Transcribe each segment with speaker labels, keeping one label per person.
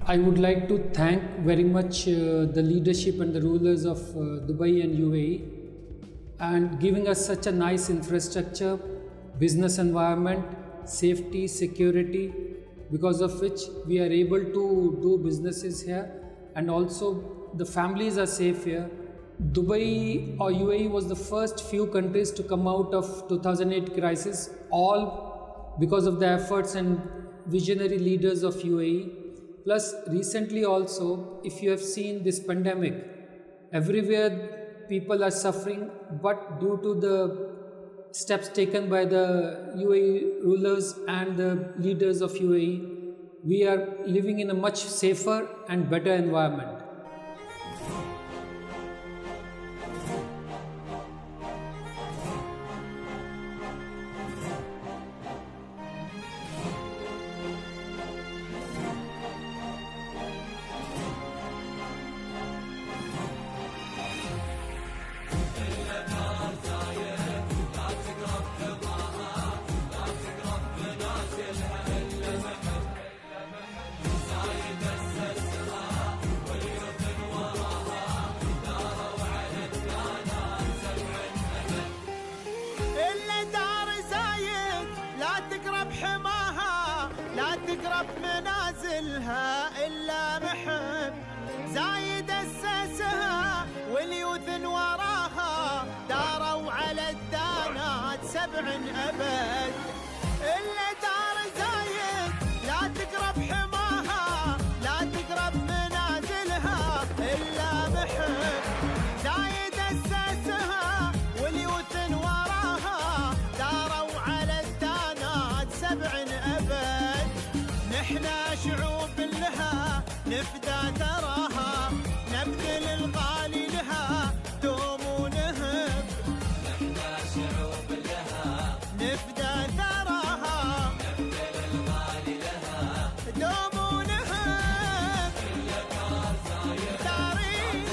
Speaker 1: I would like to thank very much the leadership and the rulers of Dubai and UAE and giving us such a nice infrastructure, business environment, safety, security, because of which we are able to do businesses here, and also the families are safe here. Dubai or UAE was the first few countries to come out of 2008 crisis, all because of the efforts and visionary leaders of UAE. Plus, recently also, if you have seen this pandemic, everywhere people are suffering, but due to the steps taken by the UAE rulers and the leaders of UAE, we are living in a much safer and better environment.
Speaker 2: تقرب منازلها إلا محب زايد أسسها واليوث وراها داروا على الدانات 7 أبد إلا دار زايد لا تقرب حماها لا تقرب منازلها إلا محب زايد أسسها واليوث وراها داروا على الدانات 7 أبد نحنا شعوب لها نفدى ثراها نبذل الغالي لها دوم ونهب نحنا شعوب لها نفدى ثراها نبذل الغالي لها دوم ونهب تاريخ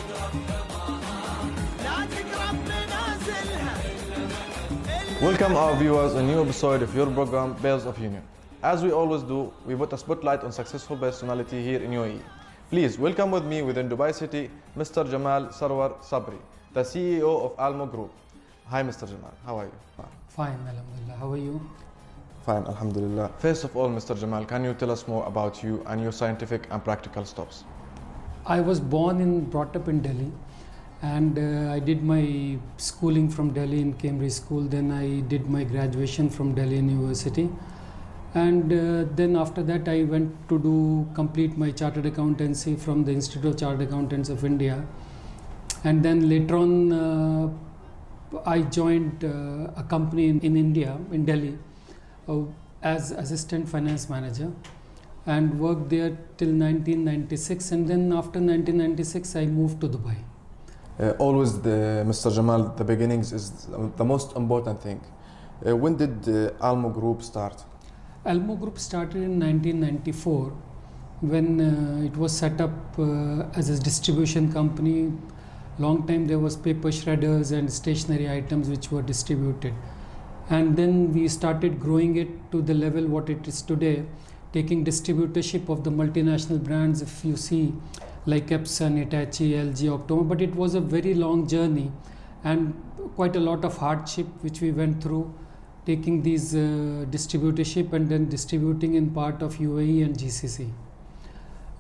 Speaker 2: لا تقرب منازلها.
Speaker 3: Welcome our viewers a new episode of your program Bells of Union. As we always do, we put a spotlight on successful personality here in UAE. Please welcome with me within Dubai City, Mr. Jamal Sarwar Sabri, the CEO of Almoe Group. Hi Mr. Jamal, how are you?
Speaker 1: Fine, Alhamdulillah. How are you?
Speaker 3: Fine, Alhamdulillah. First of all, Mr. Jamal, can you tell us more about you and your scientific and practical stops?
Speaker 1: I was born and brought up in Delhi, and I did my schooling from Delhi in Cambridge School. Then I did my graduation from Delhi University. And then after that I went to complete my chartered accountancy from the Institute of Chartered Accountants of India, and then later on I joined a company in India, in Delhi, as assistant finance manager, and worked there till 1996, and then after 1996 I moved to Dubai.
Speaker 3: Always Mr. Jamal, the beginnings is the most important thing. When did Almoe Group start?
Speaker 1: Almoe Group started in 1994 when it was set up as a distribution company. Long time there was paper shredders and stationery items which were distributed, and then we started growing it to the level what it is today, taking distributorship of the multinational brands, if you see, like Epson, Hitachi, LG, Octomo. But it was a very long journey and quite a lot of hardship which we went through, taking these distributorship and then distributing in part of UAE and GCC.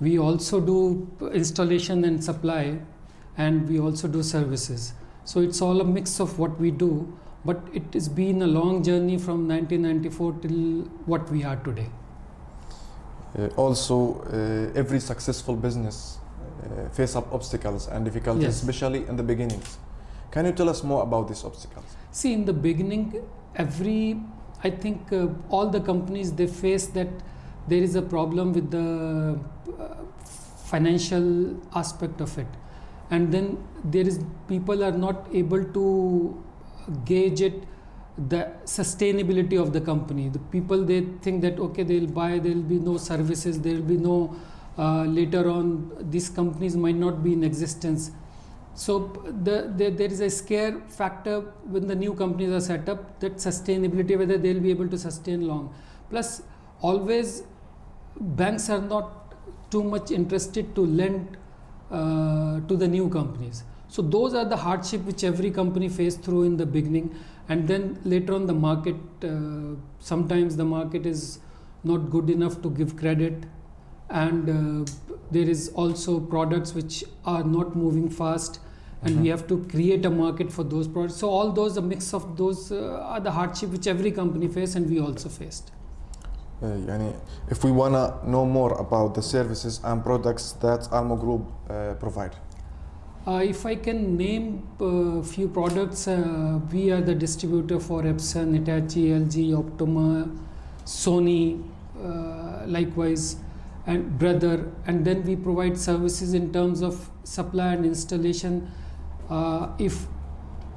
Speaker 1: We also do installation and supply, and we also do services. So it's all a mix of what we do, but it has been a long journey from 1994 till what we are today.
Speaker 3: Also, every successful business face up obstacles and difficulties,
Speaker 1: Yes.
Speaker 3: especially in the beginnings. Can you tell us more about these obstacles?
Speaker 1: See, in the beginning, I think all the companies, they face that there is a problem with the financial aspect of it, and then people are not able to gauge it, the sustainability of the company. The people, they think that okay, they'll buy, there will be no services, there will be no later on these companies might not be in existence. So there is a scare factor when the new companies are set up, that sustainability, whether they'll be able to sustain long. Plus, always banks are not too much interested to lend to the new companies. So those are the hardship which every company faced through in the beginning, and then later on the market, sometimes the market is not good enough to give credit, and there is also products which are not moving fast, and we have to create a market for those products. So all those, a mix of those are the hardship which every company faced, and we also faced.
Speaker 3: يعني if we wanna know more about the services and products that Almoe Group provide.
Speaker 1: If I can name a few products, we are the distributor for Epson, Hitachi, LG, Optoma, Sony, likewise, and Brother. And then we provide services in terms of supply and installation. If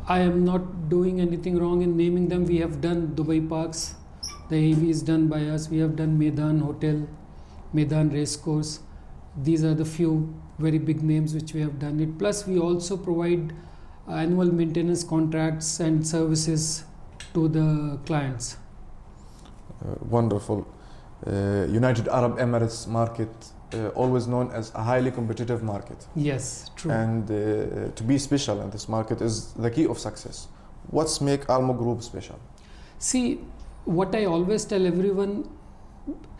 Speaker 1: I am not doing anything wrong in naming them, we have done Dubai Parks. The AV is done by us. We have done Maidan Hotel, Maidan Racecourse. These are the few very big names which we have done it. Plus, we also provide annual maintenance contracts and services to the clients.
Speaker 3: Wonderful. United Arab Emirates market, always known as a highly competitive market.
Speaker 1: Yes, true.
Speaker 3: And to be special in this market is the key of success. What's make Almoe Group special?
Speaker 1: See, what I always tell everyone,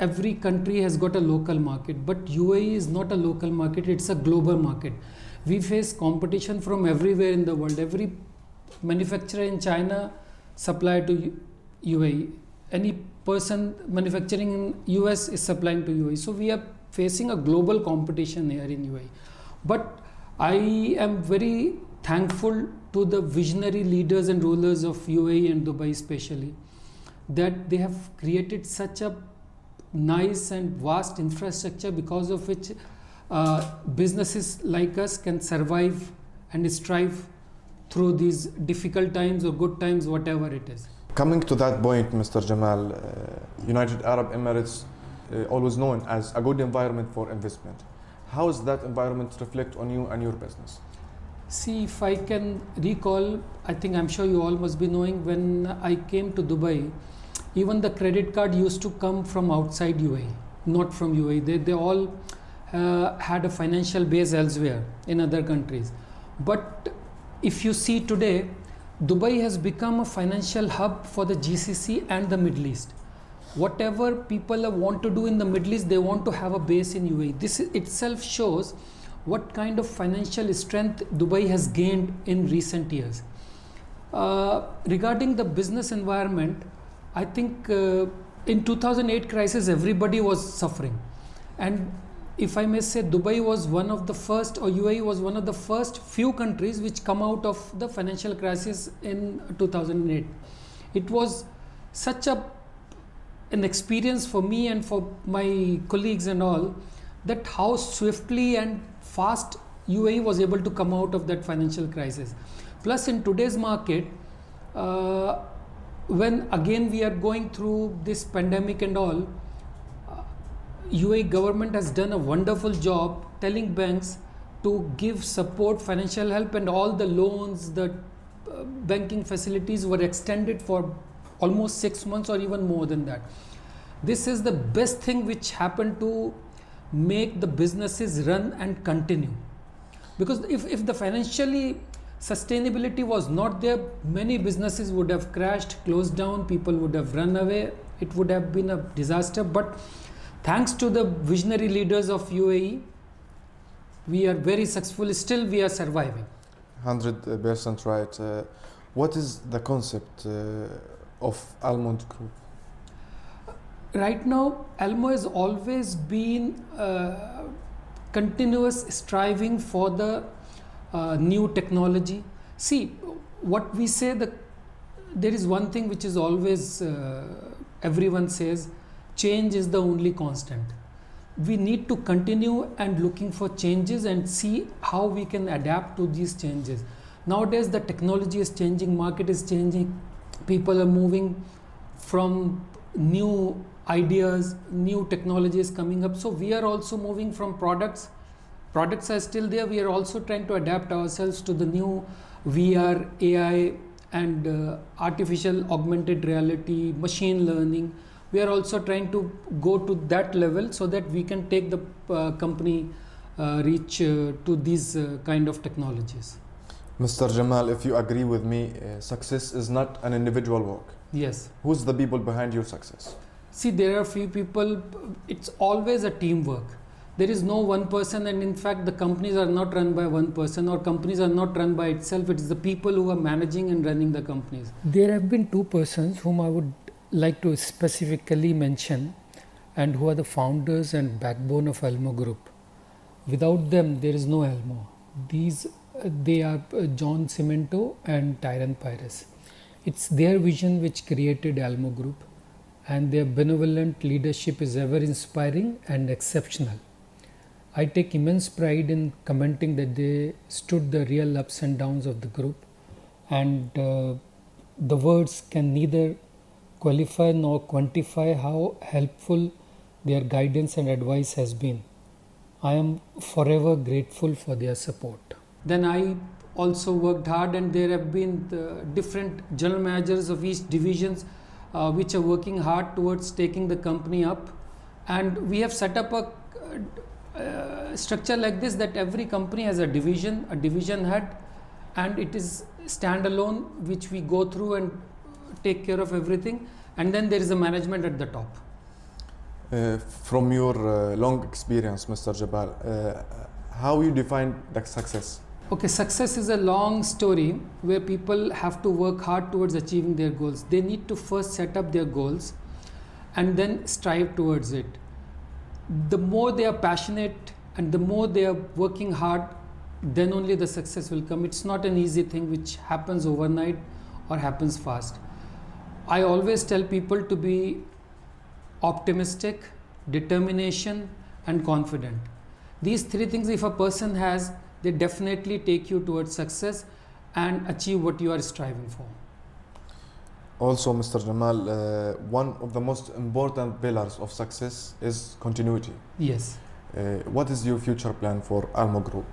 Speaker 1: every country has got a local market, but UAE is not a local market, it's a global market. We face competition from everywhere in the world. Every manufacturer in China supply to UAE. Any person manufacturing in US is supplying to UAE. So we are facing a global competition here in UAE. But I am very thankful to the visionary leaders and rulers of UAE and Dubai especially, that they have created such a nice and vast infrastructure because of which businesses like us can survive and strive through these difficult times or good times, whatever it is.
Speaker 3: Coming to that point, Mr. Jamal, United Arab Emirates, always known as a good environment for investment. How does that environment reflect on you and your business?
Speaker 1: See, if I can recall, I think I'm sure you all must be knowing, when I came to Dubai, even the credit card used to come from outside UAE, not from UAE. They all had a financial base elsewhere in other countries. But if you see today, Dubai has become a financial hub for the GCC and the Middle East. Whatever people want to do in the Middle East, they want to have a base in UAE. This itself shows what kind of financial strength Dubai has gained in recent years. Regarding the business environment, I think in 2008 crisis, everybody was suffering. And if I may say, Dubai was one of the first, or UAE was one of the first few countries which come out of the financial crisis in 2008. It was such an experience for me and for my colleagues and all, that how swiftly and fast UAE was able to come out of that financial crisis. Plus, in today's market, when again we are going through this pandemic and all, UAE government has done a wonderful job telling banks to give support, financial help, and all the loans, the banking facilities were extended for almost 6 months or even more than that. This is the best thing which happened to make the businesses run and continue. Because if the financially sustainability was not there, many businesses would have crashed, closed down, people would have run away. It would have been a disaster. But thanks to the visionary leaders of UAE, we are very successful. Still, we are surviving.
Speaker 3: 100% right. What is the concept of Almoe Group?
Speaker 1: Right now, Almoe has always been continuous striving for the new technology. See, what we say, there is one thing which is always, everyone says, change is the only constant. We need to continue and looking for changes and see how we can adapt to these changes. Nowadays, the technology is changing, market is changing, people are moving from new ideas, new technologies coming up. So we are also moving from products are still there. We are also trying to adapt ourselves to the new VR, AI and artificial augmented reality, machine learning. we are also trying to go to that level so that we can take the company reach to these kind of technologies.
Speaker 3: Mr. Jamal, if you agree with me, success is not an individual work.
Speaker 1: Yes.
Speaker 3: Who's the people behind your success?
Speaker 1: See, there are few people, it's always a teamwork. There is no one person, and in fact the companies are not run by one person, or companies are not run by itself. It is the people who are managing and running the companies. There have been two persons whom I would like to specifically mention, and who are the founders and backbone of Almoe Group. Without them, there is no Almoe. They are John Cimento and Tyron Pires. It's their vision which created Almoe Group, and their benevolent leadership is ever inspiring and exceptional. I take immense pride in commenting that they stood the real ups and downs of the group, and the words can neither qualify nor quantify how helpful their guidance and advice has been. I am forever grateful for their support. Then I also worked hard, and there have been different general managers of each divisions which are working hard towards taking the company up, and we have set up a structure like this, that every company has a division head, and it is standalone, which we go through and take care of everything, and then there is a management at the top.
Speaker 3: From your long experience, Mr. Jabal, how you define the success?
Speaker 1: Okay, success is a long story where people have to work hard towards achieving their goals. They need to first set up their goals and then strive towards it. The more they are passionate and the more they are working hard, then only the success will come. It's not an easy thing which happens overnight or happens fast. I always tell people to be optimistic, determination, and confident. These three things, if a person has, they definitely take you towards success and achieve what you are striving for.
Speaker 3: Also, Mr. Jamal, one of the most important pillars of success is continuity.
Speaker 1: Yes.
Speaker 3: What is your future plan for Almoe Group?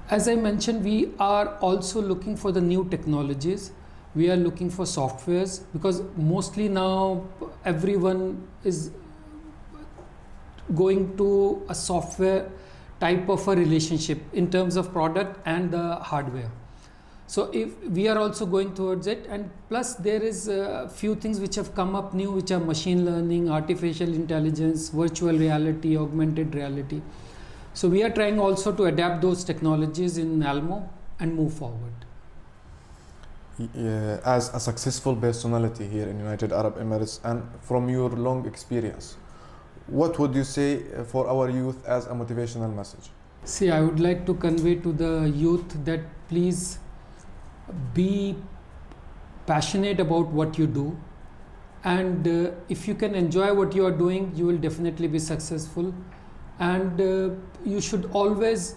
Speaker 1: As I mentioned, we are also looking for the new technologies. We are looking for softwares, because mostly now everyone is going to a software type of a relationship in terms of product and the hardware. So if we are also going towards it, and plus there is a few things which have come up new, which are machine learning, artificial intelligence, virtual reality, augmented reality. So we are trying also to adapt those technologies in Almoe and move forward.
Speaker 3: As a successful personality here in United Arab Emirates, and from your long experience, what would you say for our youth as a motivational message?
Speaker 1: See, I would like to convey to the youth that please be passionate about what you do, and if you can enjoy what you are doing, you will definitely be successful. And you should always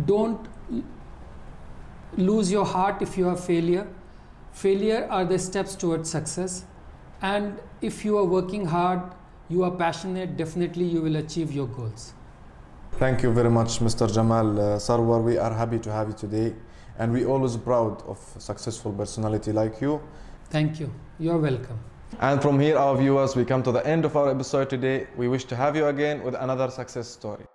Speaker 1: don't lose your heart if you have failure. Failure are the steps towards success, and if you are working hard, you are passionate, definitely you will achieve your goals.
Speaker 3: Thank you very much, Mr. Jamal Sarwar. We are happy to have you today, and we always proud of a successful personality like you.
Speaker 1: Thank you. You are welcome.
Speaker 3: And from here, our viewers, we come to the end of our episode today. We wish to have you again with another success story.